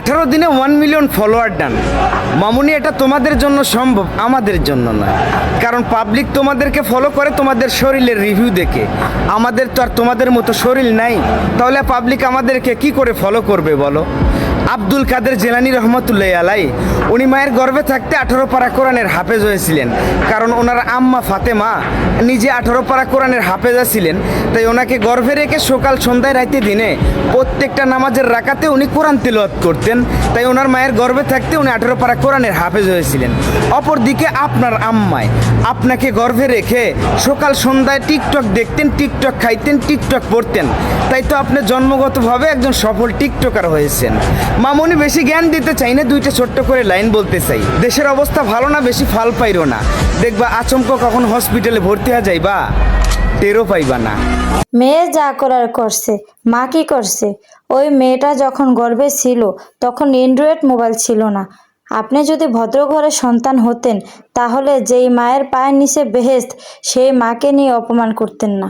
18 দিনে 1 million follower done. মামুনি, এটা তোমাদের জন্য সম্ভব, আমাদের জন্য নয়। কারণ পাবলিক তোমাদেরকে ফলো করে তোমাদের শরীরের রিভিউ দেখে। আমাদের তো আর তোমাদের মতো শরীর নাই, তাহলে পাবলিক আমাদেরকে কি করে ফলো করবে বলো? আব্দুল কাদের জিলানী রহমতুল্লাহ আলাই, উনি মায়ের গর্ভে থাকতে 18 পারা কোরআনের হাফেজ হয়েছিলেন। কারণ ওনার আম্মা ফাতেমা নিজে 18 পারা কোরআনের হাফেজা ছিলেন। তাই ওনাকে গর্ভে রেখে সকাল সন্ধ্যায় রাইতে দিনে প্রত্যেকটা নামাজের রাকাতে উনি কোরআন তিলাওয়াত করতেন। তাই ওনার মায়ের গর্ভে থাকতে উনি 18 পারা কোরআনের হাফেজ হয়েছিলেন। অপরদিকে আপনার আম্মায় আপনাকে গর্ভে রেখে সকাল সন্ধ্যায় টিকটক দেখতেন, টিকটক খাইতেন, টিকটক পড়তেন। তাই তো আপনি জন্মগতভাবে একজন সফল টিকটকার হয়েছেন। মামুনি, বেশি জ্ঞান দিতে চাই না, দুইটা ছোট্ট করে লাইন বলতে চাই। দেশের অবস্থা ভালো না, বেশি ফাল পাইরো না। দেখবা আচমকা কখন হসপিটালে ভর্তি হয়ে যাইবা, টেরও পাইবা না। মেয়ে যা করার করছে, মা কি করছে? ওই মেয়েটা যখন গর্ভে ছিল তখন অ্যান্ড্রয়েড মোবাইল ছিল না। আপনি যদি ভদ্র ঘরের সন্তান হতেন তাহলে যেই মায়ের পায়ের নিচে বেহেশত সেই মাকে নিয়ে অপমান করতেন না।